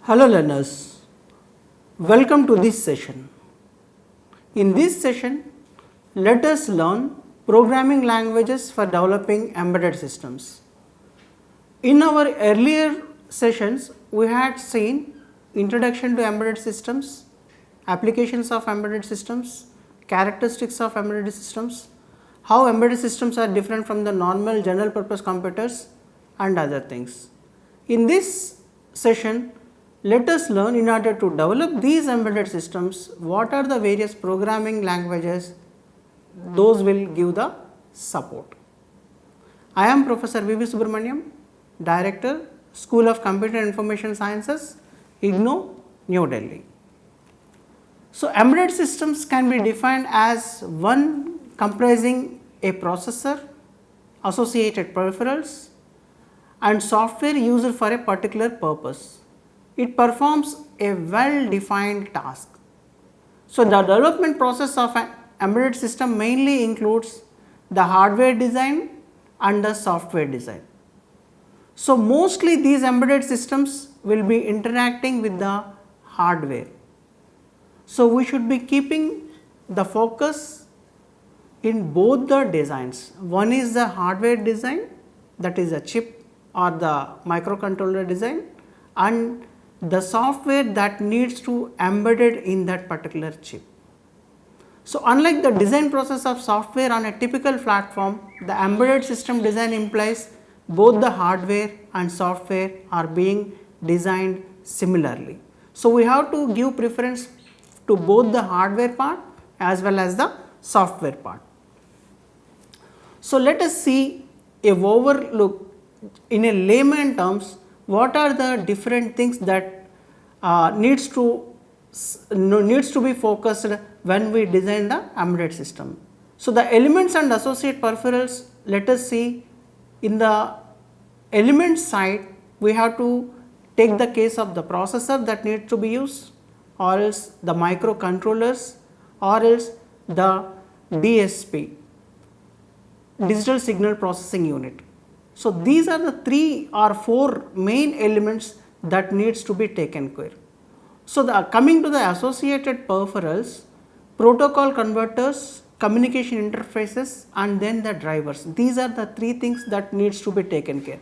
Hello learners, welcome to this session. In this session, let us learn programming languages for developing embedded systems. In our earlier sessions, we had seen introduction to embedded systems, applications of embedded systems, characteristics of embedded systems, how embedded systems are different from the normal general purpose computers and other things. In this session, let us learn, in order to develop these embedded systems, what are the various programming languages, those will give the support. I am Professor Subrahmanyam, Director, School of Computer and Information Sciences, IGNOU, New Delhi. So, embedded systems can be defined as one comprising a processor, associated peripherals and software used for a particular purpose. It performs a well defined task. So, the development process of an embedded system mainly includes the hardware design and the software design. So, mostly these embedded systems will be interacting with the hardware. So, we should be keeping the focus in both the designs. One is the hardware design, that is a chip or the microcontroller design, and the software that needs to embedded in that particular chip. So, unlike the design process of software on a typical platform, the embedded system design implies both the hardware and software are being designed similarly. So, we have to give preference to both the hardware part as well as the software part. So, let us see a overlook in a layman terms, what are the different things that needs to be focused when we design the embedded system. So, the elements and associate peripherals, let us see in the element side, we have to take the case of the processor that needs to be used, or else the microcontrollers, or else the DSP, digital signal processing unit. So, these are the 3 or 4 main elements that needs to be taken care. So, coming to the associated peripherals, protocol converters, communication interfaces and then the drivers. These are the 3 things that needs to be taken care.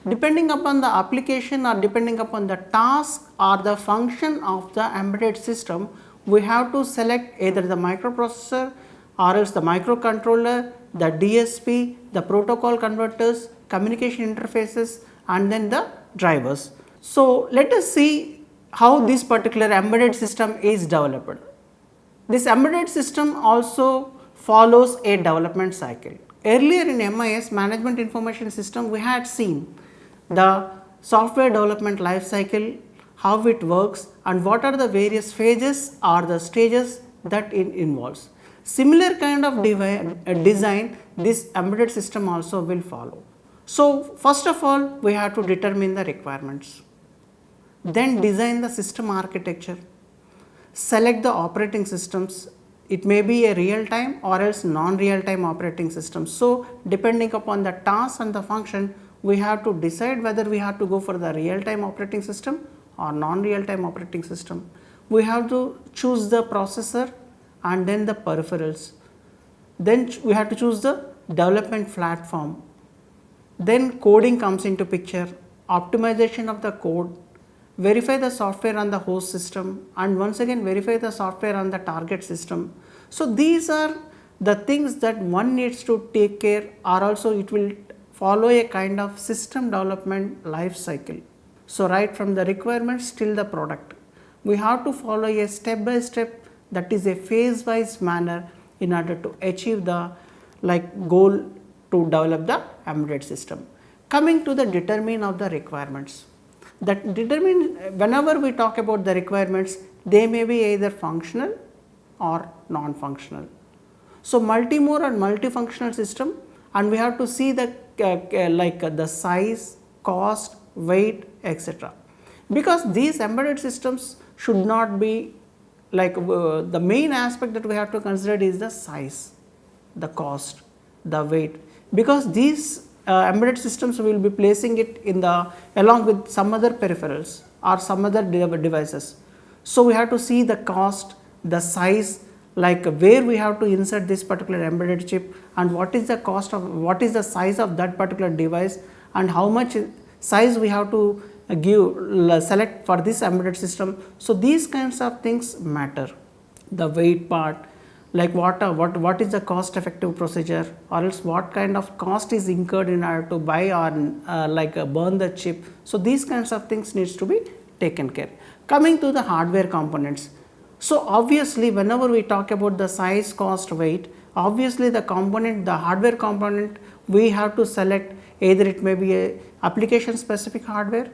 Depending upon the application or depending upon the task or the function of the embedded system, we have to select either the microprocessor or else the microcontroller, the DSP, the protocol converters, communication interfaces and then the drivers. So, let us see how this particular embedded system is developed. This embedded system also follows a development cycle. Earlier in MIS, Management Information System, we had seen the software development life cycle, how it works and what are the various phases or the stages that it involves. Similar kind of design this embedded system also will follow. So, first of all we have to determine the requirements, then design the system architecture, select the operating systems, it may be a real time or else non-real time operating system. So, depending upon the task and the function, we have to decide whether we have to go for the real time operating system or non-real time operating system. We have to choose the processor and then the peripherals, then we have to choose the development platform, then coding comes into picture, optimization of the code, verify the software on the host system and once again verify the software on the target system. So, these are the things that one needs to take care, or also it will follow a kind of system development life cycle. So, right from the requirements till the product, we have to follow a step by step, that is a phase wise manner in order to achieve the goal to develop the embedded system. Coming to the determine of the requirements, that determine, whenever we talk about the requirements, they may be either functional or non-functional. So, multi-mode and multifunctional system, and we have to see the the size, cost, weight, etc. Because these embedded systems should not be the main aspect that we have to consider is the size, the cost, the weight, because these embedded systems we will be placing it in the along with some other peripherals or some other devices. So, we have to see the cost, the size, like where we have to insert this particular embedded chip and what is the cost of, what is the size of that particular device and how much size we have to select for this embedded system. So, these kinds of things matter, the weight part, like what is the cost effective procedure, or else what kind of cost is incurred in order to buy or burn the chip. So, these kinds of things needs to be taken care. Coming to the hardware components. So, obviously, whenever we talk about the size, cost, weight, obviously the component, the hardware component, we have to select either it may be a application specific hardware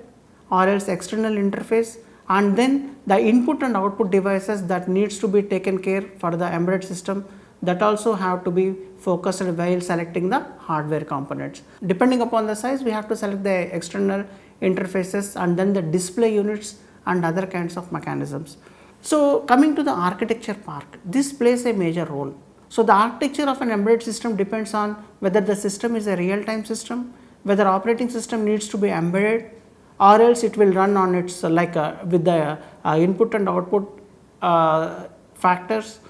or else external interface, and then the input and output devices that needs to be taken care for the embedded system, that also have to be focused while selecting the hardware components. Depending upon the size, we have to select the external interfaces and then the display units and other kinds of mechanisms. So, coming to the architecture part, this plays a major role. So, the architecture of an embedded system depends on whether the system is a real time system, whether operating system needs to be embedded, or else it will run on its with the input and output factors,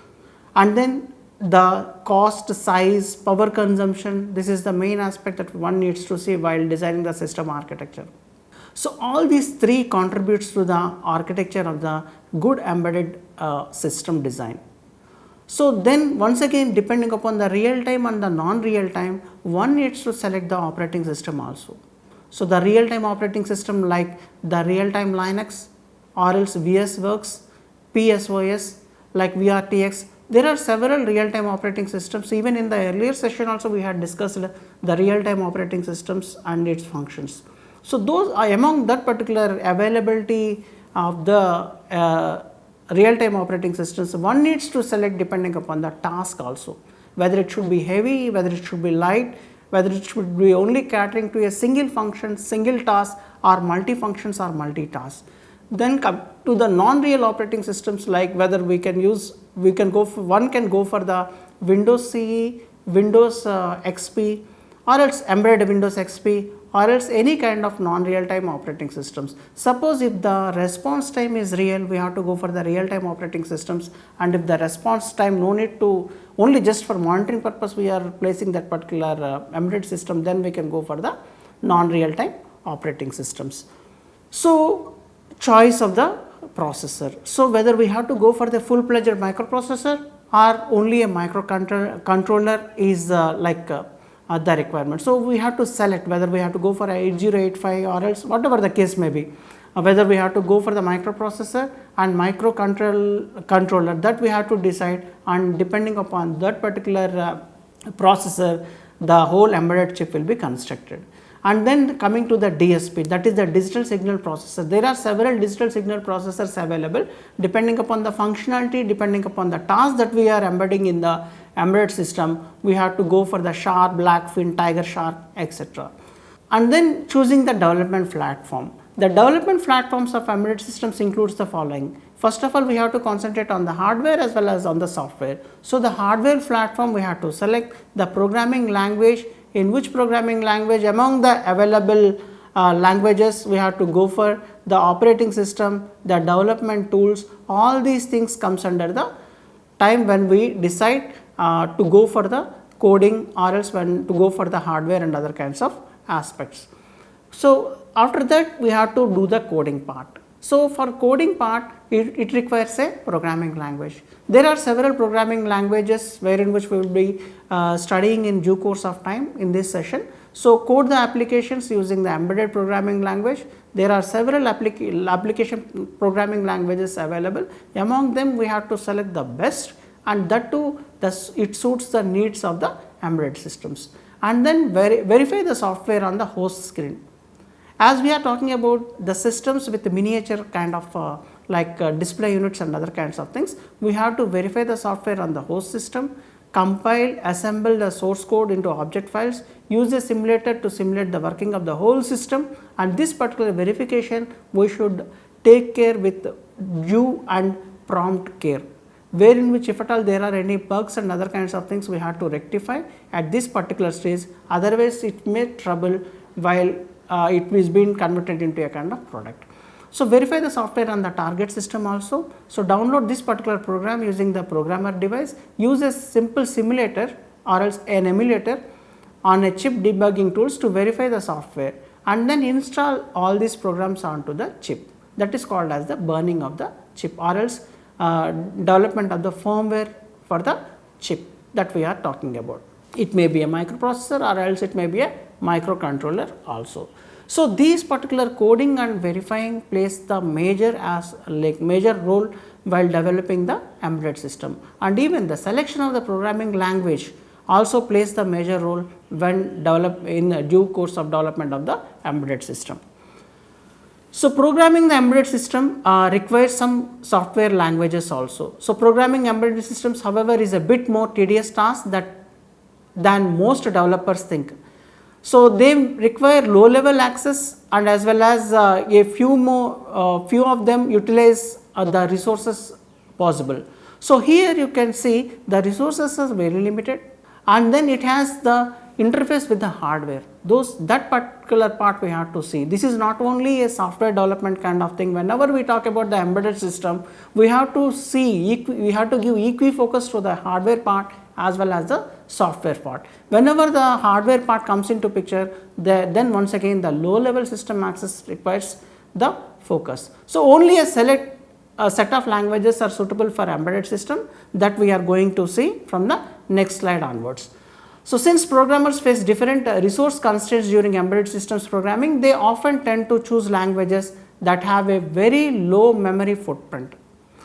and then the cost, size, power consumption. This is the main aspect that one needs to see while designing the system architecture. So, all these three contributes to the architecture of the good embedded system design. So, then once again depending upon the real time and the non-real time, one needs to select the operating system also. So, the real time operating system like the real time Linux or else VSWorks, PSOS like VRTX, there are several real time operating systems. Even in the earlier session also we had discussed the real time operating systems and its functions. So, those are among that particular availability of the real time operating systems, one needs to select depending upon the task also, whether it should be heavy, whether it should be light, whether it should be only catering to a single function, single task, or multi functions or multitask. Then come to the non-real operating systems, like whether one can go for the Windows CE, Windows XP, or else embedded Windows XP, or else any kind of non-real time operating systems. Suppose if the response time is real, we have to go for the real time operating systems, and if the response time no need to, only just for monitoring purpose we are placing that particular embedded system, then we can go for the non-real time operating systems. So, choice of the processor. So, whether we have to go for the full-fledged microprocessor or only a microcontroller is the requirement. So, we have to select whether we have to go for a 8085 or else whatever the case may be, whether we have to go for the microprocessor and microcontroller, that we have to decide, and depending upon that particular processor, the whole embedded chip will be constructed. And then coming to the DSP, that is the digital signal processor. There are several digital signal processors available depending upon the functionality, depending upon the task that we are embedding in the embedded system. We have to go for the Sharp, Blackfin, Tiger Shark, etc. And then choosing the development platform. The development platforms of embedded systems includes the following. First of all, we have to concentrate on the hardware as well as on the software. So, the hardware platform we have to select the programming language, in which programming language among the available languages we have to go for, the operating system, the development tools, all these things comes under the time when we decide to go for the coding or else when to go for the hardware and other kinds of aspects. So, after that we have to do the coding part. So, for coding part it requires a programming language. There are several programming languages wherein which we will be studying in due course of time in this session. So, code the applications using the embedded programming language. There are several application programming languages available. Among them we have to select the best, and that too it suits the needs of the embedded systems, and then verify the software on the host screen. As we are talking about the systems with the miniature kind of display units and other kinds of things, we have to verify the software on the host system, compile, assemble the source code into object files, use a simulator to simulate the working of the whole system, and this particular verification we should take care with due and prompt care. where in which if at all there are any bugs and other kinds of things we have to rectify at this particular stage, otherwise it may trouble while it is being converted into a kind of product. So, verify the software on the target system also. So, download this particular program using the programmer device, use a simple simulator or else an emulator on a chip debugging tools to verify the software, and then install all these programs onto the chip. That is called as the burning of the chip, or else development of the firmware for the chip that we are talking about. It may be a microprocessor or else it may be a microcontroller also. So, these particular coding and verifying plays the major role while developing the embedded system, and even the selection of the programming language also plays the major role when in due course of development of the embedded system. So, programming the embedded system requires some software languages also. So, programming embedded systems however is a bit more tedious task than most developers think. So, they require low level access and as well as a few of them utilize the resources possible. So, here you can see the resources are very limited, and then it has the interface with the hardware. That particular part we have to see. This is not only a software development kind of thing. Whenever we talk about the embedded system, we have to we have to give equal focus to the hardware part as well as the software part. Whenever the hardware part comes into picture, then once again the low level system access requires the focus. So, only a set of languages are suitable for embedded system that we are going to see from the next slide onwards. So, since programmers face different resource constraints during embedded systems programming, they often tend to choose languages that have a very low memory footprint.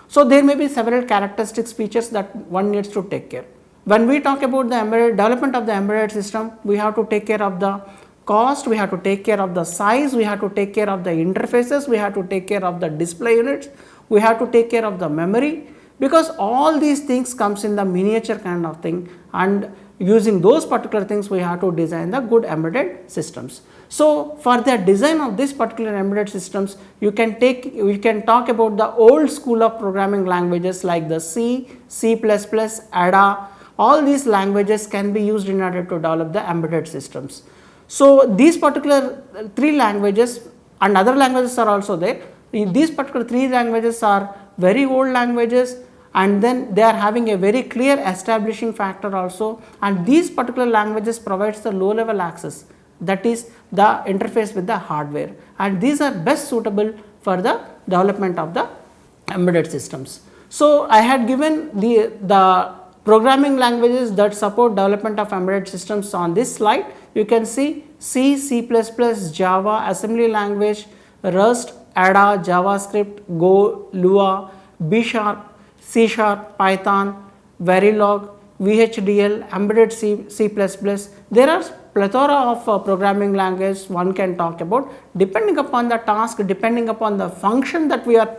So, there may be several characteristics features that one needs to take care. When we talk about the development of the embedded system, we have to take care of the cost, we have to take care of the size, we have to take care of the interfaces, we have to take care of the display units, we have to take care of the memory, because all these things comes in the miniature kind of thing, and using those particular things we have to design the good embedded systems. So, for the design of this particular embedded systems, we can talk about the old school of programming languages like the C, C++, ADA. All these languages can be used in order to develop the embedded systems. So, these particular three languages and other languages are also there. These particular three languages are very old languages, and then they are having a very clear establishing factor also, and these particular languages provides the low level access, that is the interface with the hardware, and these are best suitable for the development of the embedded systems. So, I had given the programming languages that support development of embedded systems on this slide. You can see C, C++, Java, assembly language, Rust, ADA, JavaScript, Go, Lua, B#, C#, Python, Verilog, VHDL, embedded C++. There are plethora of programming languages one can talk about. Depending upon the task, depending upon the function that we are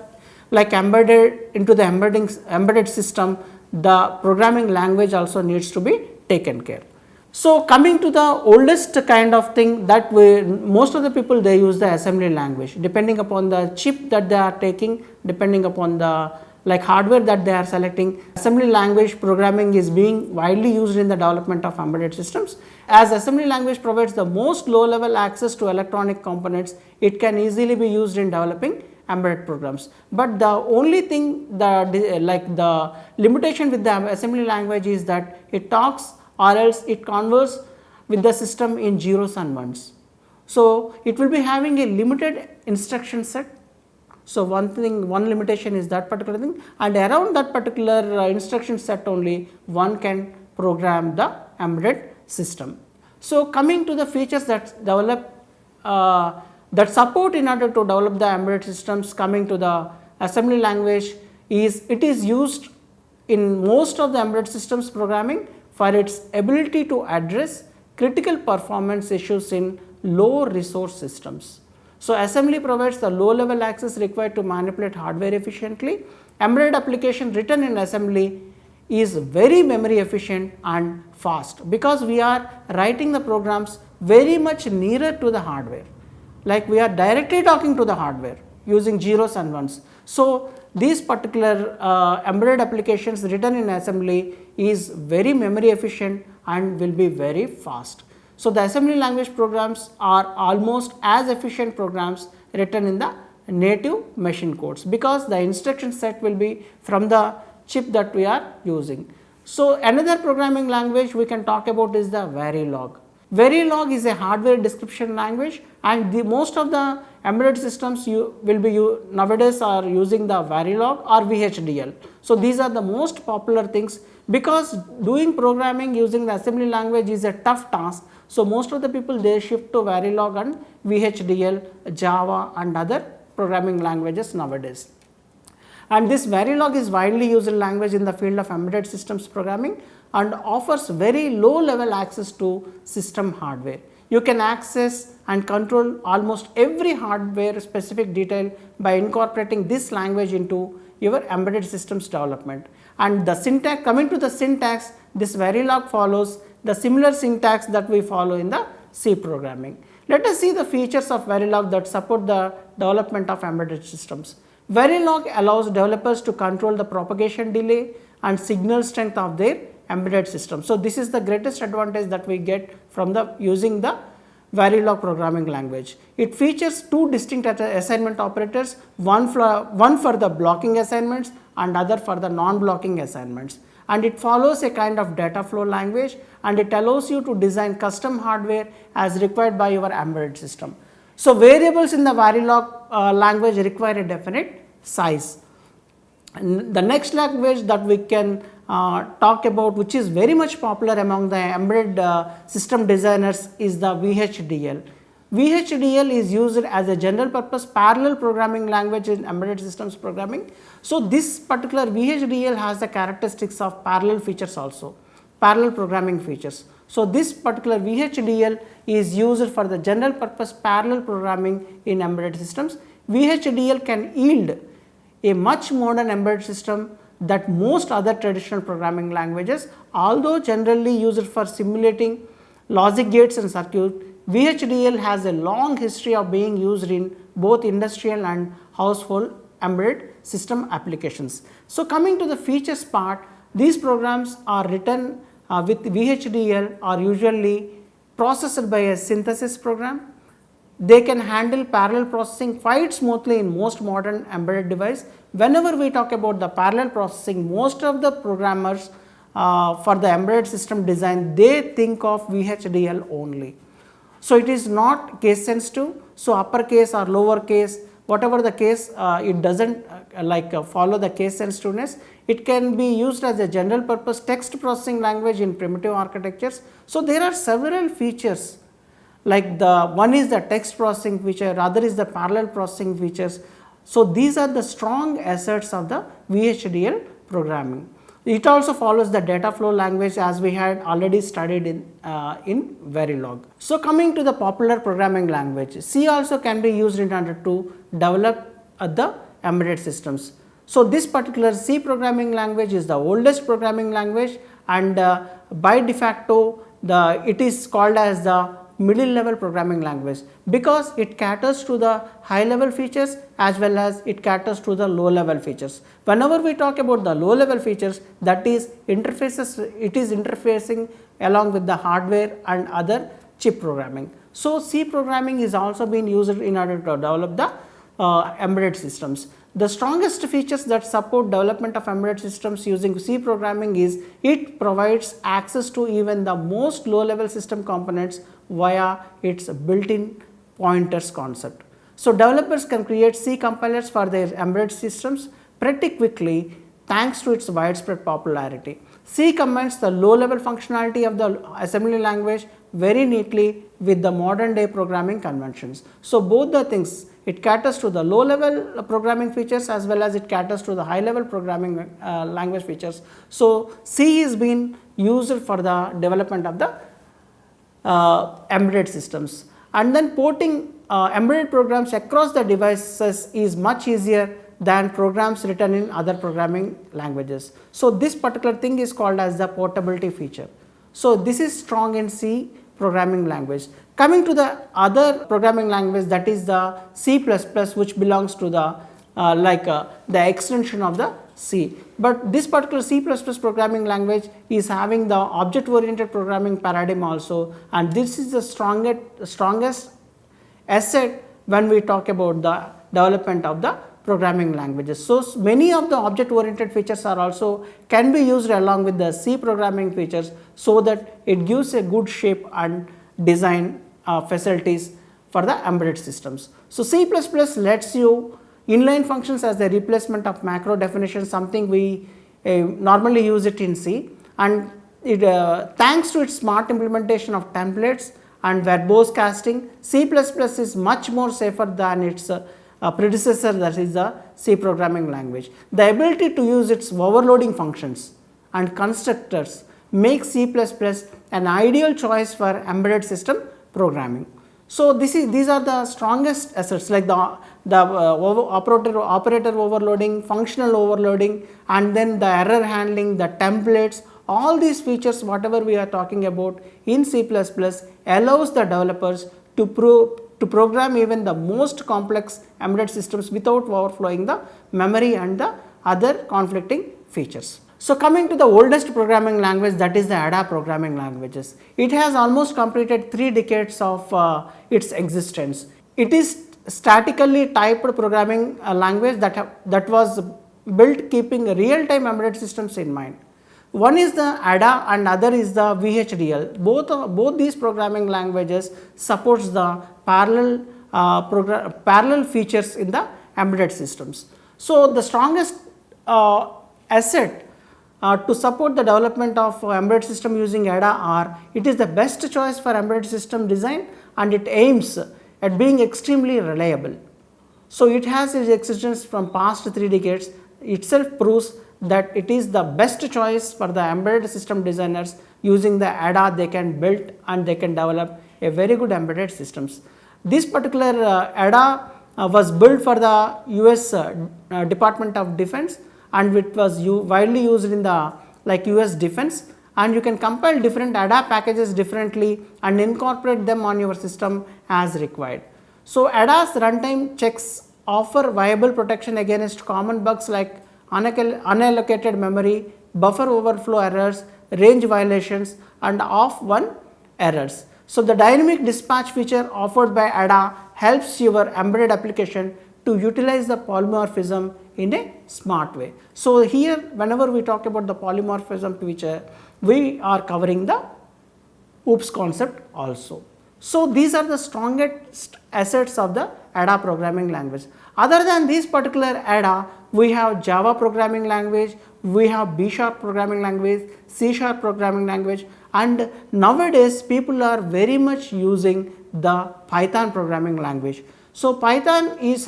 like embedded into the embedded system, the programming language also needs to be taken care. So, coming to the oldest kind of thing that most of the people they use the assembly language, depending upon the chip that they are taking, depending upon the hardware that they are selecting. Assembly language programming is being widely used in the development of embedded systems. As assembly language provides the most low level access to electronic components, it can easily be used in developing embedded programs. But the only thing the limitation with the assembly language is that it talks or else it converts with the system in zeros and ones. So, it will be having a limited instruction set. So, one limitation is that particular thing, and around that particular instruction set only one can program the embedded system. So, coming to the features that that support in order to develop the embedded systems, coming to the assembly language it is used in most of the embedded systems programming for its ability to address critical performance issues in low resource systems. So, assembly provides the low level access required to manipulate hardware efficiently. Embedded application written in assembly is very memory efficient and fast, because we are writing the programs very much nearer to the hardware, like we are directly talking to the hardware. using zeros and ones. So, these particular embedded applications written in assembly is very memory efficient and will be very fast. So, the assembly language programs are almost as efficient programs written in the native machine codes, because the instruction set will be from the chip that we are using. So, another programming language we can talk about is the Verilog. Verilog is a hardware description language, and most of the embedded systems nowadays are using the Verilog or VHDL. So, these are the most popular things, because doing programming using the assembly language is a tough task. So, most of the people they shift to Verilog and VHDL, Java and other programming languages nowadays. And this Verilog is widely used language in the field of embedded systems programming and offers very low level access to system hardware. You can access and control almost every hardware specific detail by incorporating this language into your embedded systems development. And the syntax, coming to the syntax, this Verilog follows the similar syntax that we follow in the C programming. Let us see the features of Verilog that support the development of embedded systems. Verilog allows developers to control the propagation delay and signal strength of their embedded system. So, this is the greatest advantage that we get from using the Verilog programming language. It features two distinct assignment operators, one for the blocking assignments and other for the non-blocking assignments. And it follows a kind of data flow language, and it allows you to design custom hardware as required by your embedded system. So, variables in the Verilog language require a definite size. And the next language that we can talk about, which is very much popular among the embedded system designers, is the VHDL. VHDL is used as a general purpose parallel programming language in embedded systems programming. So, this particular VHDL has the characteristics of parallel features also, parallel programming features. So, this particular VHDL is used for the general purpose parallel programming in embedded systems. VHDL can yield a much modern embedded system that most other traditional programming languages, although generally used for simulating logic gates and circuit. VHDL has a long history of being used in both industrial and household embedded system applications. So, coming to the features part, these programs are written with VHDL are usually processed by a synthesis program. They can handle parallel processing quite smoothly in most modern embedded device. Whenever we talk about the parallel processing, most of the programmers for the embedded system design, they think of VHDL only. So, it is not case sensitive. So, uppercase or lowercase, whatever the case, it does not follow the case sensitiveness. It can be used as a general purpose text processing language in primitive architectures. So, there are several features, like the one is the text processing feature, other is the parallel processing features. So, these are the strong assets of the VHDL programming. It also follows the data flow language as we had already studied in Verilog. So, coming to the popular programming language, C also can be used in order to develop the embedded systems. So, this particular C programming language is the oldest programming language, and by de facto it is called as the middle level programming language, because it caters to the high level features as well as it caters to the low level features. Whenever we talk about the low level features, that is interfaces, it is interfacing along with the hardware and other chip programming. So, C programming is also being used in order to develop the embedded systems. The strongest features that support development of embedded systems using C programming is it provides access to even the most low level system components via its built-in pointers concept. So, developers can create C compilers for their embedded systems pretty quickly thanks to its widespread popularity. C combines the low level functionality of the assembly language very neatly with the modern day programming conventions. So, both the things, it caters to the low level programming features as well as it caters to the high level programming language features. So, C is being used for the development of the embedded systems, and then porting embedded programs across the devices is much easier than programs written in other programming languages. So, this particular thing is called as the portability feature. So, this is strong in C programming language. Coming to the other programming language, that is the C++, which belongs to the the extension of the C. But this particular C++ programming language is having the object oriented programming paradigm also, and this is the strongest asset when we talk about the development of the programming languages. So, many of the object oriented features are also can be used along with the C programming features, so that it gives a good shape and design facilities for the embedded systems. So, C++ lets you inline functions as the replacement of macro definition, something we normally use it in C, and it thanks to its smart implementation of templates and verbose casting, C++ is much more safer than its predecessor, that is the C programming language. The ability to use its overloading functions and constructors makes C++ an ideal choice for embedded system programming. So, these are the strongest assets, like the operator overloading, functional overloading, and then the error handling, the templates. All these features whatever we are talking about in C++ allows the developers to program even the most complex embedded systems without overflowing the memory and the other conflicting features. So, coming to the oldest programming language, that is the ADA programming languages. It has almost completed 3 decades of its existence. It is statically typed programming language that was built keeping real time embedded systems in mind. One is the ADA and other is the VHDL. Both these programming languages supports the parallel features in the embedded systems. So, the strongest asset to support the development of embedded system using ADA are, it is the best choice for embedded system design, and it aims at being extremely reliable. So, it has its existence from past 3 decades, itself proves that it is the best choice for the embedded system designers. Using the ADA they can build and they can develop a very good embedded systems. This particular ADA was built for the US Department of Defense, and it was widely used in the US defense, and you can compile different ADA packages differently and incorporate them on your system as required. So, ADA's runtime checks offer viable protection against common bugs like unallocated memory, buffer overflow errors, range violations, and off-one errors. So, the dynamic dispatch feature offered by ADA helps your embedded application to utilize the polymorphism in a smart way. So, here whenever we talk about the polymorphism feature, we are covering the OOPS concept also. So, these are the strongest assets of the ADA programming language. Other than this particular ADA, we have Java programming language, we have B# programming language, C# programming language, and nowadays people are very much using the Python programming language. So, Python is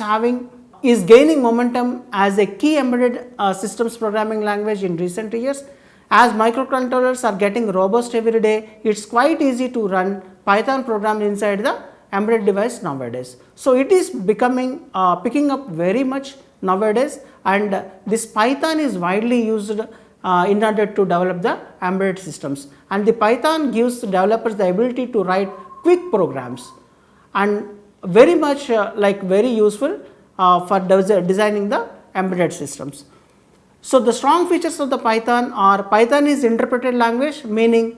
gaining momentum as a key embedded systems programming language in recent years. As microcontrollers are getting robust every day, it is quite easy to run Python program inside the embedded device nowadays. So, it is becoming picking up very much nowadays, and this Python is widely used in order to develop the embedded systems, and the Python gives developers the ability to write quick programs and very much very useful for designing the embedded systems. So, the strong features of the Python are, Python is interpreted language, meaning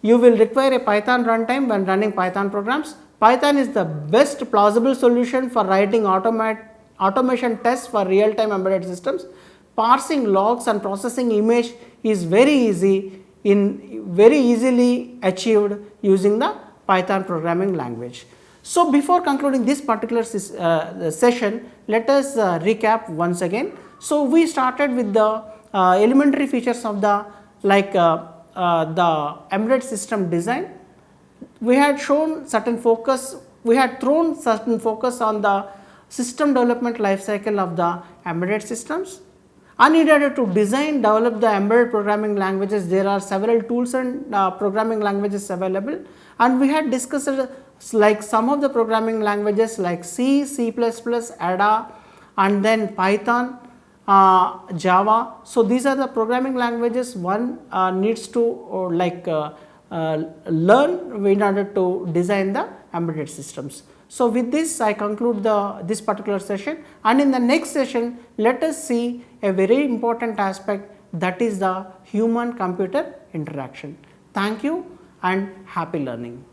you will require a Python runtime when running Python programs. Python is the best plausible solution for writing automation tests for real time embedded systems. Parsing logs and processing image is very easily achieved using the Python programming language. So, before concluding this particular session, let us recap once again. So, we started with the elementary features of the embedded system design. We had shown certain focus, we had thrown certain focus on the system development life cycle of the embedded systems. And in order to design, develop the embedded programming languages, there are several tools and programming languages available, and we had discussed some of the programming languages like C, C++, ADA, and then Python, Java. So, these are the programming languages one needs to learn in order to design the embedded systems. So, with this I conclude this particular session, and in the next session let us see a very important aspect, that is the human computer interaction. Thank you and happy learning.